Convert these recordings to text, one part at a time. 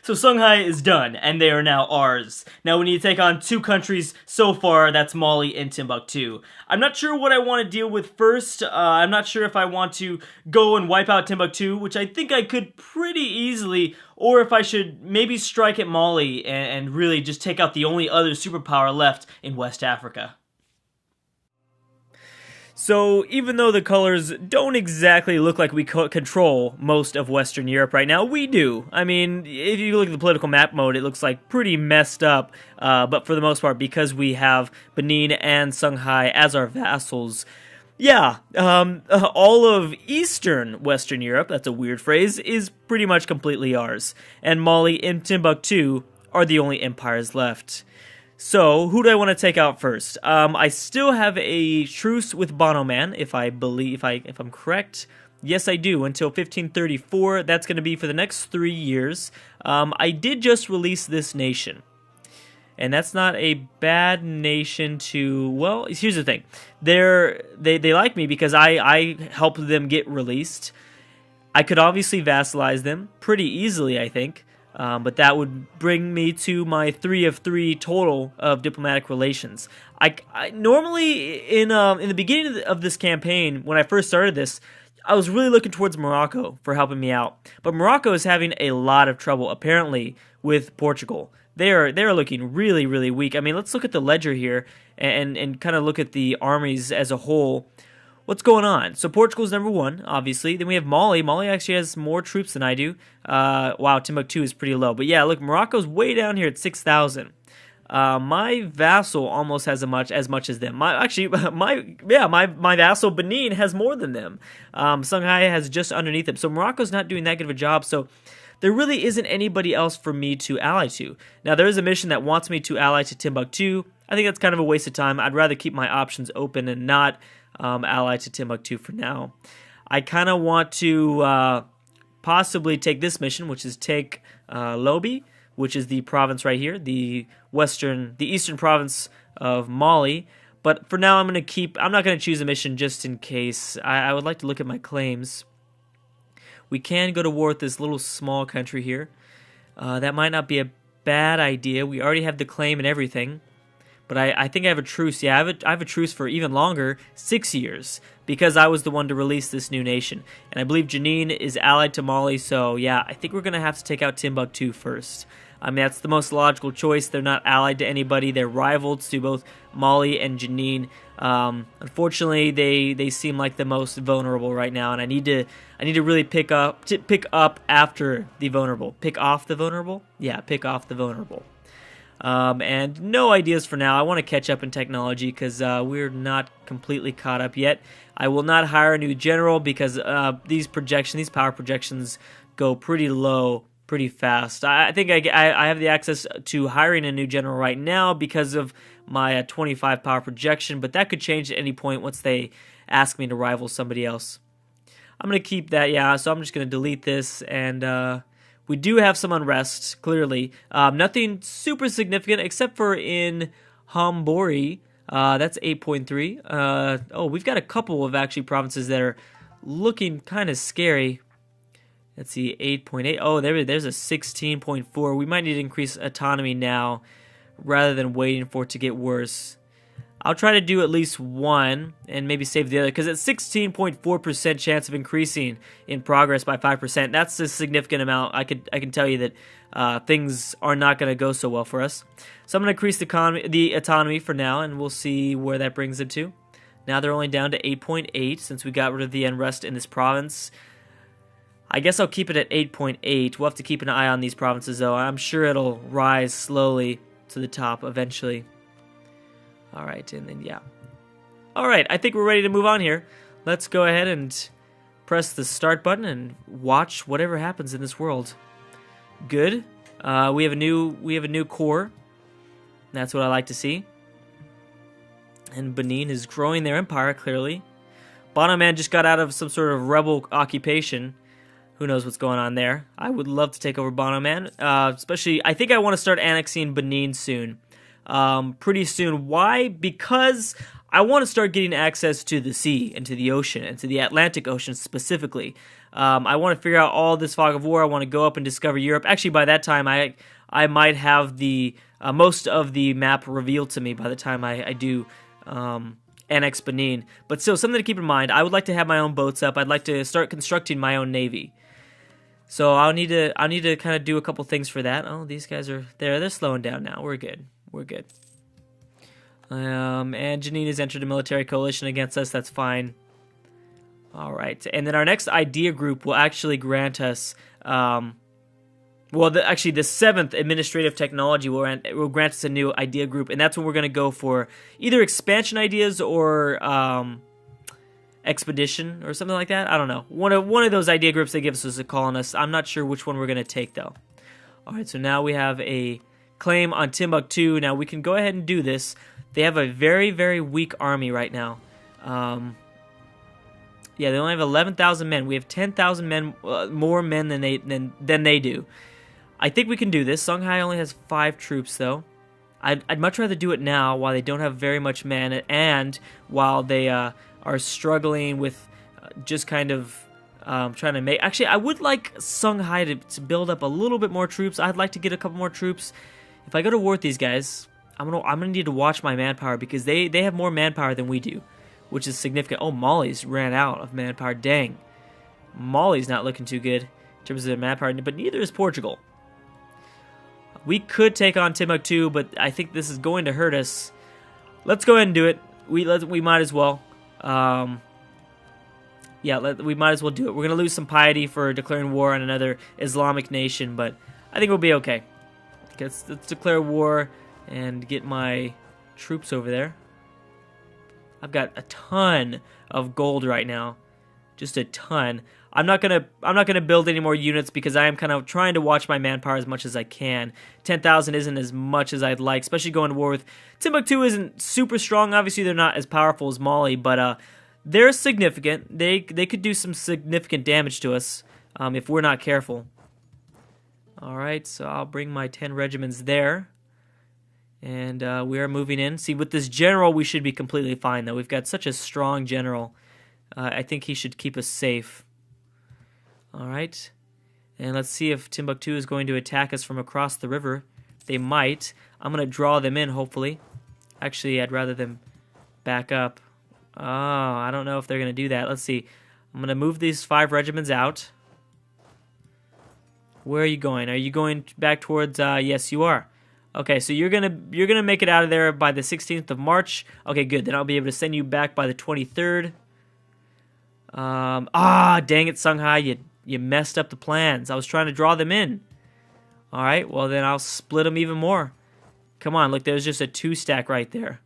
So Songhai is done, and they are now ours. Now we need to take on two countries so far, that's Mali and Timbuktu. I'm not sure what I want to deal with first. I'm not sure if I want to go and wipe out Timbuktu, which I think I could pretty easily, or if I should maybe strike at Mali and really just take out the only other superpower left in West Africa. So even though the colors don't exactly look like we control most of Western Europe right now, we do. I mean, if you look at the political map mode, it looks like pretty messed up, but for the most part, because we have Benin and Songhai as our vassals, yeah, all of Eastern Western Europe, that's a weird phrase, is pretty much completely ours. And Mali and Timbuktu are the only empires left. So, who do I want to take out first? I still have a truce with Bono Man, if I'm correct. Yes, I do, until 1534. That's going to be for the next 3 years. I did just release this nation. And that's not a bad nation to... Well, here's the thing. They like me because I helped them get released. I could obviously vassalize them pretty easily, I think. But that would bring me to my 3 of 3 total of diplomatic relations. I normally, in the beginning of this campaign, when I first started this, I was really looking towards Morocco for helping me out. But Morocco is having a lot of trouble, apparently, with Portugal. They're looking really, really weak. I mean, let's look at the ledger here and kind of look at the armies as a whole. What's going on? So Portugal's number 1, obviously. Then we have Mali. Mali actually has more troops than I do. Wow, Timbuktu is pretty low. But yeah, look, Morocco's way down here at 6,000. My vassal almost has as much as them. My vassal Benin has more than them. Songhai has just underneath them. So Morocco's not doing that good of a job. So there really isn't anybody else for me to ally to. Now, there is a mission that wants me to ally to Timbuktu. I think that's kind of a waste of time. I'd rather keep my options open and not ally to Timbuktu for now. I kind of want to possibly take this mission, which is take Lobi, which is the province right here, the eastern province of Mali. But for now, I'm not going to choose a mission just in case. I would like to look at my claims. We can go to war with this little small country here. That might not be a bad idea. We already have the claim and everything. But I think I have a truce. Yeah, I have a truce for even longer, 6 years, because I was the one to release this new nation. And I believe Jenin is allied to Mali, so yeah, I think we're going to have to take out Timbuktu first. I mean, that's the most logical choice. They're not allied to anybody. They're rivals to both Mali and Jenin. Unfortunately, they seem like the most vulnerable right now, and I need to really pick up after the vulnerable. Pick off the vulnerable? Yeah, pick off the vulnerable. And no ideas for now. I want to catch up in technology because we're not completely caught up yet. I will not hire a new general because these power projections go pretty low pretty fast. I think I have the access to hiring a new general right now because of my 25 power projection, but that could change at any point once they ask me to rival somebody else. I'm going to keep that, yeah, so I'm just going to delete this, and we do have some unrest, clearly. Nothing super significant except for in Hambori. That's 8.3. Oh, we've got a couple of actually provinces that are looking kind of scary. Let's see, 8.8. Oh, there's a 16.4. We might need to increase autonomy now rather than waiting for it to get worse. I'll try to do at least one and maybe save the other because it's 16.4% chance of increasing in progress by 5%. That's a significant amount. I can tell you that things are not going to go so well for us. So I'm going to increase the autonomy for now, and we'll see where that brings it to. Now they're only down to 8.8 since we got rid of the unrest in this province. I guess I'll keep it at 8.8. We'll have to keep an eye on these provinces, though. I'm sure it'll rise slowly to the top eventually. All right, and then, yeah. All right, I think we're ready to move on here. Let's go ahead and press the start button and watch whatever happens in this world. Good. We have a new core. That's what I like to see. And Benin is growing their empire, clearly. Bono Man just got out of some sort of rebel occupation. Who knows what's going on there. I would love to take over Bono Man. Especially, I think I want to start annexing Benin soon. Pretty soon. Why? Because I want to start getting access to the sea and to the ocean and to the Atlantic Ocean specifically. I want to figure out all this fog of war. I want to go up and discover Europe. Actually, by that time, I might have the most of the map revealed to me by the time I do annex Benin. But still, something to keep in mind. I would like to have my own boats up. I'd like to start constructing my own navy. So I'll need to kind of do a couple things for that. Oh, these guys are there. They're slowing down now. We're good. We're good. And Janine has entered a military coalition against us. That's fine. All right. And then our next idea group will actually grant us... actually, the 7th administrative technology will grant us a new idea group, and that's when we're going to go for either expansion ideas or expedition or something like that. I don't know. One of those idea groups they give us is a call on us. I'm not sure which one we're going to take though. All right, so now we have a claim on Timbuktu. Now we can go ahead and do this. They have a very, very weak army right now. Yeah, they only have 11,000 men. We have 10,000 men, more men than they do. I think we can do this. Songhai only has 5 troops, though. I'd much rather do it now while they don't have very much men, and while they are struggling with just kind of trying to make... Actually, I would like Songhai to build up a little bit more troops. I'd like to get a couple more troops. If I go to war with these guys, I'm gonna need to watch my manpower, because they have more manpower than we do, which is significant. Oh, Mali's ran out of manpower. Dang. Mali's not looking too good in terms of their manpower, but neither is Portugal. We could take on Timbuktu, but I think this is going to hurt us. Let's go ahead and do it. We might as well. Yeah, we might as well do it. We're going to lose some piety for declaring war on another Islamic nation, but I think we'll be okay. Let's declare war and get my troops over there. I've got a ton of gold right now. Just a ton. I'm not gonna build any more units because I am kind of trying to watch my manpower as much as I can. 10,000 isn't as much as I'd like, especially going to war with Timbuktu. Isn't super strong. Obviously, they're not as powerful as Mali, but they're significant. They could do some significant damage to us if we're not careful. All right, so I'll bring my 10 regiments there, and we are moving in. See, with this general, we should be completely fine, though. We've got such a strong general. I think he should keep us safe. All right, and let's see if Timbuktu is going to attack us from across the river. They might. I'm going to draw them in, hopefully. Actually, I'd rather them back up. Oh, I don't know if they're going to do that. Let's see. I'm going to move these 5 regiments out. Where are you going? Are you going back towards... yes, you are. Okay, so you're gonna make it out of there by the 16th of March. Okay, good. Then I'll be able to send you back by the 23rd. Dang it, Songhai. You messed up the plans. I was trying to draw them in. All right, well, then I'll split them even more. Come on, look, there's just a 2-stack right there.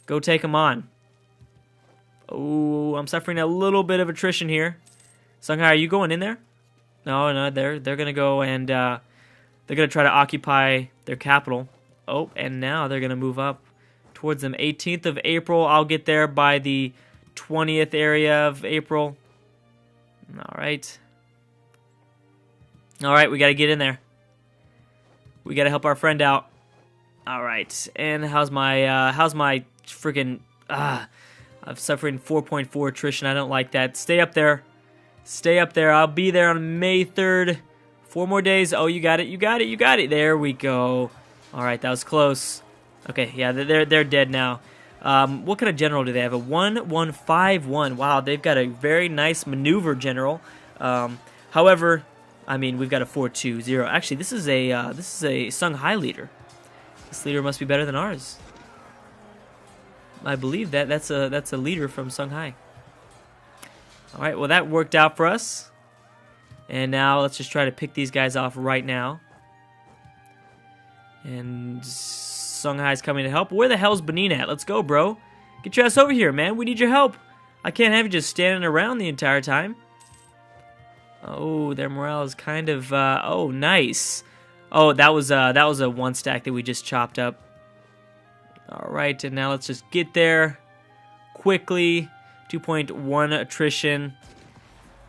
Go take them on. Oh, I'm suffering a little bit of attrition here. Songhai, are you going in there? No, they're going to go and they're going to try to occupy their capital. Oh, and now they're going to move up towards them. 18th of April, I'll get there by the 20th area of April. All right, we got to get in there. We got to help our friend out. All right, and how's my freaking I'm suffering 4.4 attrition. I don't like that. Stay up there. I'll be there on May 3rd. 4 more days. Oh, you got it. There we go. All right, that was close. Okay, yeah, they're dead now. What kind of general do they have? A 1-1-5-1. Wow, they've got a very nice maneuver general. However, I mean, we've got a 4-2-0. Actually, this is a Songhai leader. This leader must be better than ours. I believe that's a leader from Songhai. All right, well, that worked out for us. And now let's just try to pick these guys off right now. And Songhai's coming to help. Where the hell's Benin at? Let's go, bro. Get your ass over here, man. We need your help. I can't have you just standing around the entire time. Oh, their morale is kind of... oh, nice. Oh, that was a 1-stack that we just chopped up. All right, and now let's just get there quickly. 2.1 attrition.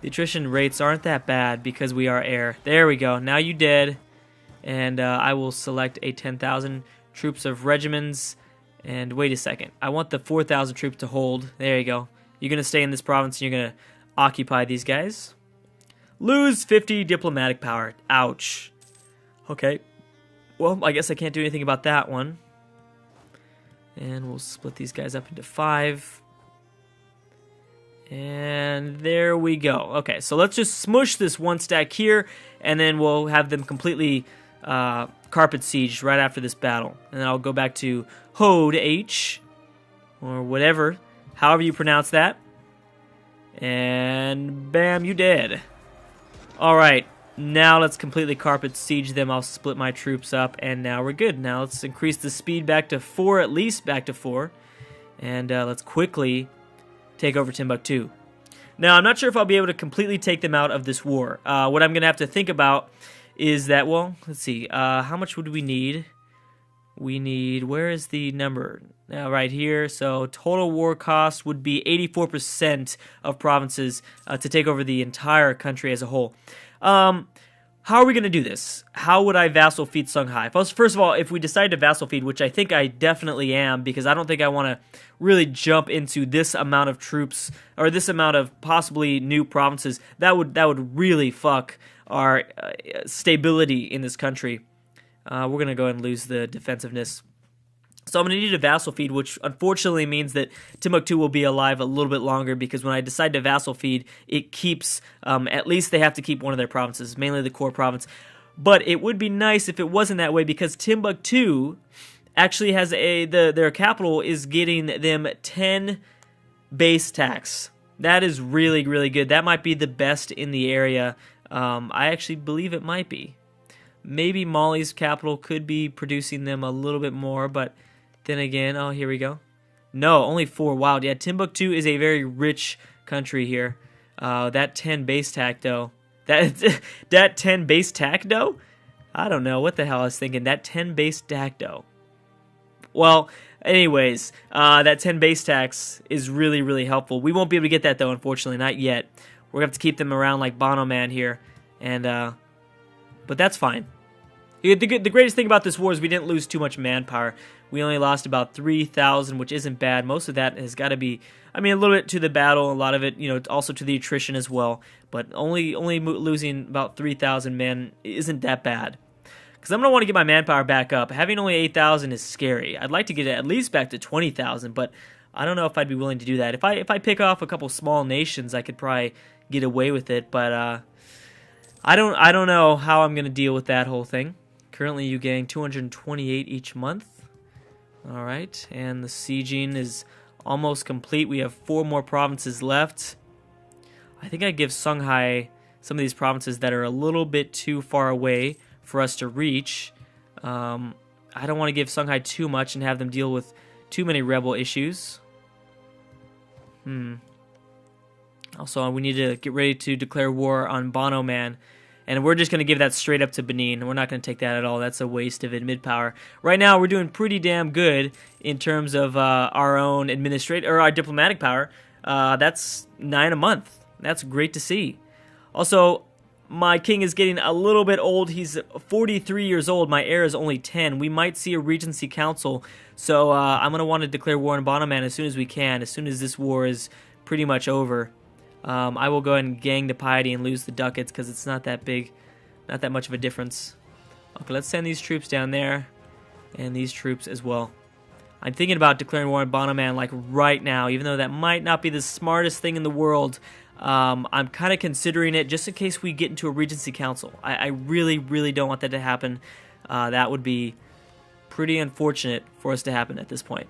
The attrition rates aren't that bad because we are air. There we go. Now you dead. And I will select a 10,000 troops of regiments. And wait a second. I want the 4,000 troops to hold. There you go. You're going to stay in this province and you're going to occupy these guys. Lose 50 diplomatic power. Ouch. Okay. Well, I guess I can't do anything about that one. And we'll split these guys up into 5. And there we go. Okay, so let's just smush this one stack here, and then we'll have them completely carpet sieged right after this battle. And then I'll go back to Hode H, or whatever, however you pronounce that. And bam, you dead. Alright, now let's completely carpet siege them. I'll split my troops up, and now we're good. Now let's increase the speed back to 4, at least back to 4. And let's quickly take over Timbuktu. Now, I'm not sure if I'll be able to completely take them out of this war. What I'm going to have to think about is that, well, let's see, how much would we need? We need, where is the number? Right here. So total war cost would be 84% of provinces to take over the entire country as a whole. How are we going to do this? How would I vassal feed Songhai? First of all, if we decide to vassal feed, which I think I definitely am, because I don't think I want to really jump into this amount of troops, or this amount of possibly new provinces, that would really fuck our stability in this country. We're going to go ahead and lose the defensiveness. So I'm going to need a vassal feed, which unfortunately means that Timbuktu will be alive a little bit longer, because when I decide to vassal feed, it keeps, at least they have to keep one of their provinces, mainly the core province. But it would be nice if it wasn't that way, because Timbuktu actually has their capital is getting them 10 base tax. That is really, really good. That might be the best in the area. I actually believe it might be. Maybe Mali's capital could be producing them a little bit more, but then again, oh, here we go. No, only 4. Wow, yeah, Timbuktu is a very rich country here. That 10 base tax, though. That 10 base tax, though? I don't know what the hell I was thinking. That 10 base tax, though. Well, anyways, that 10 base tax is really, really helpful. We won't be able to get that, though, unfortunately, not yet. We're going to have to keep them around like Bono Man here, and but that's fine. The greatest thing about this war is we didn't lose too much manpower. We only lost about 3,000, which isn't bad. Most of that has got to be, I mean, a little bit to the battle, a lot of it, you know, also to the attrition as well. But only losing about 3,000 men isn't that bad. Because I'm going to want to get my manpower back up. Having only 8,000 is scary. I'd like to get it at least back to 20,000, but I don't know if I'd be willing to do that. If I pick off a couple small nations, I could probably get away with it, but I don't know how I'm going to deal with that whole thing. Currently, you getting 228 each month. All right, and the sieging is almost complete. We have 4 more provinces left. I think I'd give Songhai some of these provinces that are a little bit too far away for us to reach. I don't want to give Songhai too much and have them deal with too many rebel issues. Also, we need to get ready to declare war on Bono Man. And we're just going to give that straight up to Benin. We're not going to take that at all. That's a waste of admit power. Right now, we're doing pretty damn good in terms of our own our diplomatic power. That's 9 a month. That's great to see. Also, my king is getting a little bit old. He's 43 years old. My heir is only 10. We might see a regency council. So I'm going to want to declare war on Bono Man as soon as we can, as soon as this war is pretty much over. I will go ahead and gang the piety and lose the ducats because it's not that big, not that much of a difference. Okay, let's send these troops down there, and these troops as well. I'm thinking about declaring war on Bono Man like right now, even though that might not be the smartest thing in the world. I'm kind of considering it just in case we get into a regency council. I really, really don't want that to happen. That would be pretty unfortunate for us to happen at this point.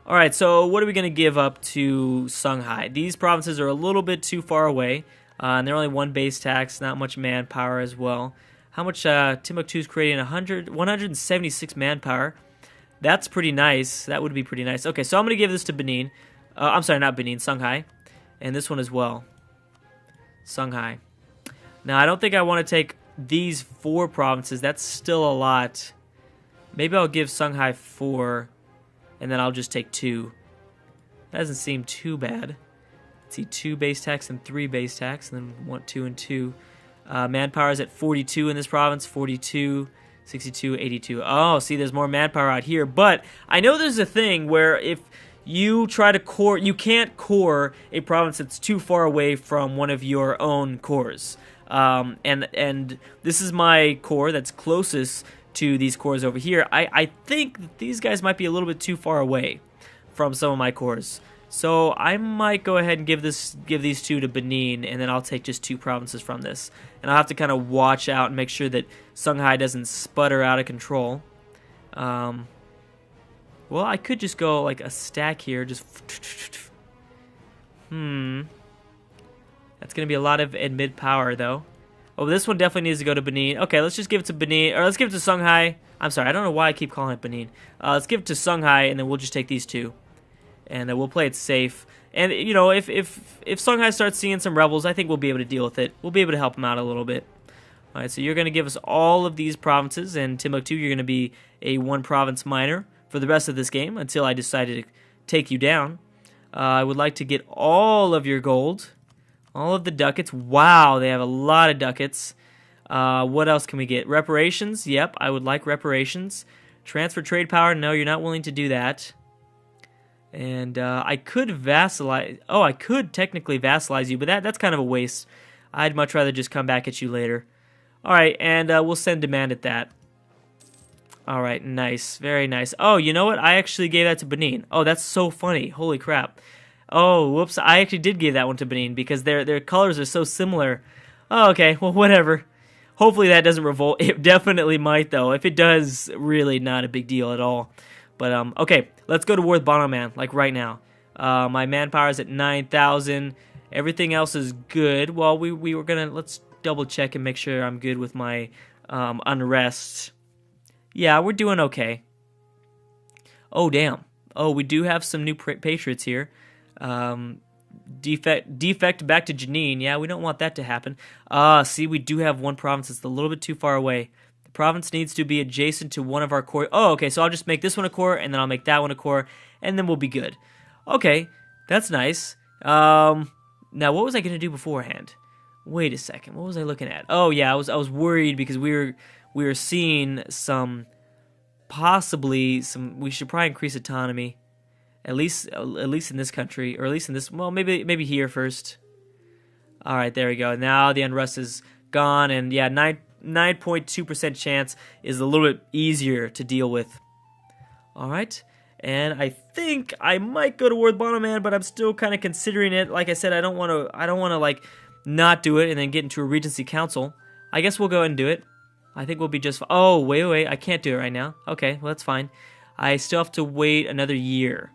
Alright, so what are we going to give up to Songhai? These provinces are a little bit too far away, and they're only 1 base tax, not much manpower as well. How much Timbuktu is creating? 176 manpower. That's pretty nice. That would be pretty nice. Okay, so I'm going to give this to Benin. I'm sorry, not Benin, Songhai. And this one as well. Songhai. Now, I don't think I want to take these 4 provinces. That's still a lot. Maybe I'll give Songhai 4. And then I'll just take 2. That doesn't seem too bad. Let's see, 2 base tax and 3 base tax, and then 1, 2, and 2. Manpower is at 42 in this province, 42, 62, 82. Oh, see, there's more manpower out here. But I know there's a thing where if you try to core. You can't core a province that's too far away from one of your own cores. And this is my core that's closest to these cores over here. I think that these guys might be a little bit too far away from some of my cores. So I might go ahead and give these two to Benin, and then I'll take just 2 provinces from this. And I'll have to kind of watch out and make sure that Songhai doesn't sputter out of control. Well, I could just go like a stack here, just That's going to be a lot of admit power, though. Oh, this one definitely needs to go to Benin. Okay, let's just give it to Benin, or let's give it to Songhai. I'm sorry, I don't know why I keep calling it Benin. Let's give it to Songhai, and then we'll just take these 2. And we'll play it safe. And, you know, if Songhai starts seeing some rebels, I think we'll be able to deal with it. We'll be able to help them out a little bit. Alright, so you're going to give us all of these provinces, and Timbuktu, you're going to be a 1-province miner for the rest of this game until I decide to take you down. I would like to get all of your gold, all of the ducats. Wow, they have a lot of ducats. What else can we get? Reparations? Yep, I would like reparations. Transfer trade power? No, you're not willing to do that. And I could vassalize. Oh, I could technically vassalize you, but that's kind of a waste. I'd much rather just come back at you later. Alright, and we'll send demand at that. Alright, nice. Very nice. Oh, you know what? I actually gave that to Benin. Oh, that's so funny. Holy crap. Oh, whoops. I actually did give that one to Benin because their colors are so similar. Oh, okay. Well, whatever. Hopefully that doesn't revolt. It definitely might, though. If it does, really not a big deal at all. But, okay. Let's go to war with Bono Man, like right now. My manpower is at 9,000. Everything else is good. Well, we were going to... Let's double check and make sure I'm good with my unrest. Yeah, we're doing okay. Oh, damn. Oh, we do have some new patriots here. Defect back to Janine. Yeah, we don't want that to happen. See, we do have 1 province that's a little bit too far away. The province needs to be adjacent to one of our core. Oh, okay, so I'll just make this one a core, and then I'll make that one a core, and then we'll be good. Okay, that's nice. Now, what was I going to do beforehand? Wait a second. What was I looking at? Oh, yeah, I was worried because we were seeing some, possibly some. We should probably increase autonomy, at least in this country, or at least in this. Well, maybe here first. All right, there we go. Now the unrest is gone, and yeah, 9.2% chance is a little bit easier to deal with. All right, and I think I might go to war with Bono Man, but I'm still kind of considering it. Like I said, I don't want to like not do it and then get into a Regency Council. I guess we'll go ahead and do it. I think we'll be just... Oh, wait. I can't do it right now. Okay, well, that's fine. I still have to wait another year.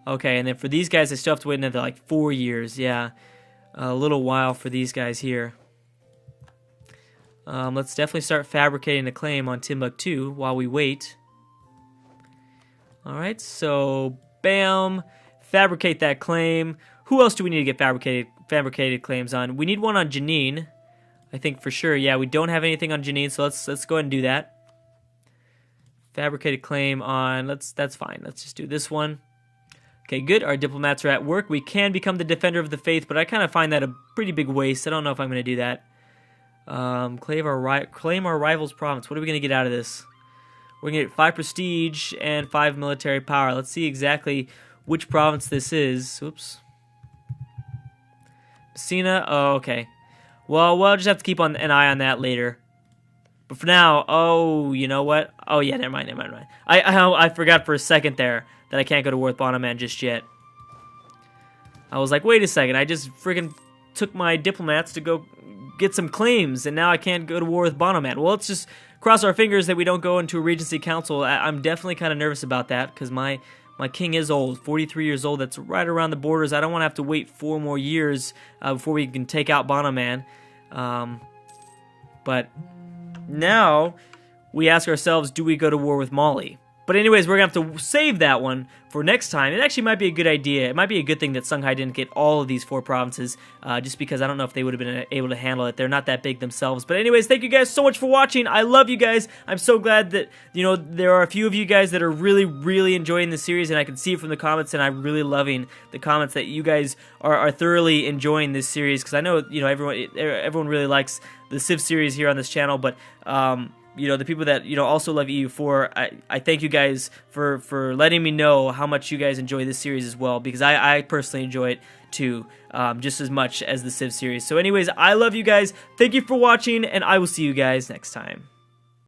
Okay, and then for these guys, I still have to wait another, like, 4 years. Yeah, a little while for these guys here. Let's definitely start fabricating a claim on Timbuktu while we wait. Alright, so, bam. Fabricate that claim. Who else do we need to get fabricated claims on? We need one on Janine, I think for sure. Yeah, we don't have anything on Janine, so let's go ahead and do that. Fabricated claim on, that's fine. Let's just do this one. Okay, good. Our diplomats are at work. We can become the defender of the faith, but I kind of find that a pretty big waste. I don't know if I'm going to do that. Claim our rival's province. What are we going to get out of this? We're going to get 5 prestige and 5 military power. Let's see exactly which province this is. Oops. Messina. Oh, okay. Well, we'll just have to keep an eye on that later. But for now, oh, you know what? Oh, yeah, never mind. I forgot for a second there that I can't go to war with Bono Man just yet. I was like, wait a second. I just freaking took my diplomats to go get some claims, and now I can't go to war with Bono Man. Well, let's just cross our fingers that we don't go into a Regency Council. I'm definitely kind of nervous about that because my king is old, 43 years old. That's right around the borders. I don't want to have to wait 4 more years before we can take out Bono Man. But now we ask ourselves, do we go to war with Mali? But anyways, we're going to have to save that one for next time. It actually might be a good idea. It might be a good thing that Songhai didn't get all of these 4 provinces, just because I don't know if they would have been able to handle it. They're not that big themselves. But anyways, thank you guys so much for watching. I love you guys. I'm so glad that, you know, there are a few of you guys that are really, really enjoying the series, and I can see it from the comments, and I'm really loving the comments that you guys are thoroughly enjoying this series, because I know, you know, everyone really likes the Civ series here on this channel, but you know, the people that, you know, also love EU4, I thank you guys for letting me know how much you guys enjoy this series as well, because I personally enjoy it too, just as much as the Civ series. So anyways, I love you guys. Thank you for watching, and I will see you guys next time.